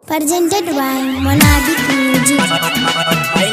Presented by Monabic Music.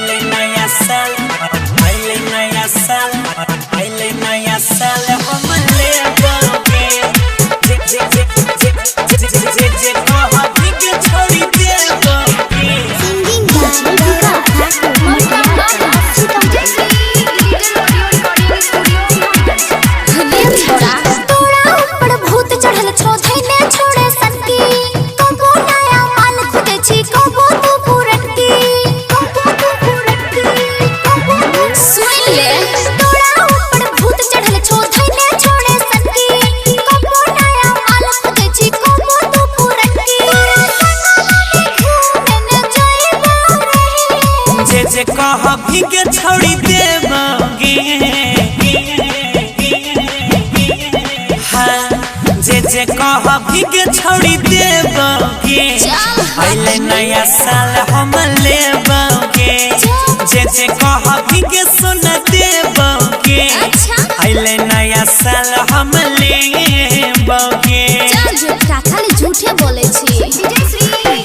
जे कह भीगे छोड़ी देबोगे हाँ जे कह भीगे छोड़ी देबोगे पहले नया साल हम लेबोगे जे कह भीगे सुना देबोगे पहले नया साल हम लेबोगे खाली झूठे बोले छी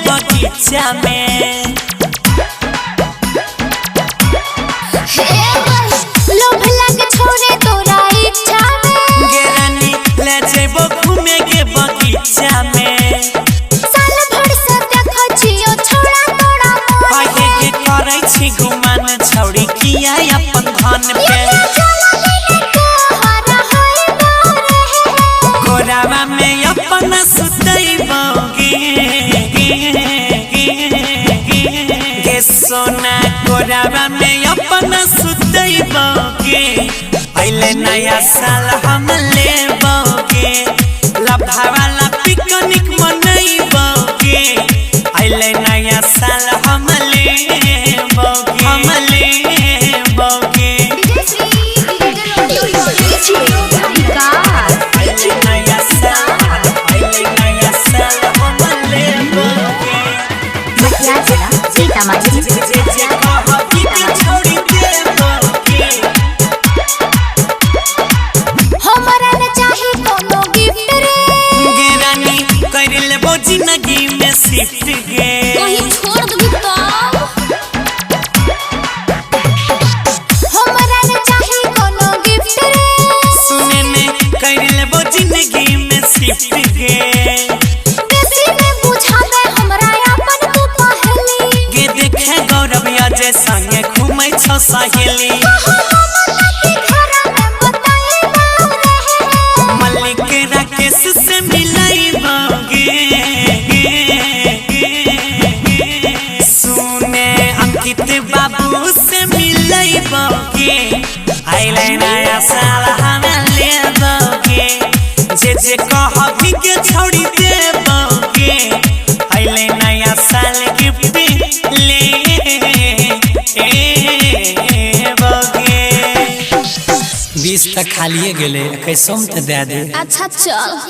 बगीचा में लोभ लगे छोड़े तोरा इच्छा में गेरानी ले जेबो घूमे के बगीचा में साल भर से देखो छियो छोड़ा तोरा मोर आगे के करे छी गुमान छौड़ी किया अपन धन पे गोरावा में अपन सुतैबोगे सोना गोरावा में अपन सुतैबोगे पहले नया साल हम लेबोगे लभावाला पिकनिक मनैबोगे पहले नया साल हम लेबोगे जिंदगी में शिफ्ट गे कहीं छोड़ दबी तो हमरा ने चाही कोनो गिफ्ट रे सुने में कर लेबो जिंदगी में शिफ्ट गे बेसी में बुझा दे हमरा अपन तू पहली गे देखे गौरव अजय संगे घूमै छ सहेली मल्लिक राकेश से मिलैबोगे बाबू से मिलैबोगे आइले नया साल हम लेबोगे जे कह भीगे छोड़ी देबोगे आइले नया साल गिफ्ट लेबोगे 20 तक खालिए गेले कैसम त दे दे अच्छा चल।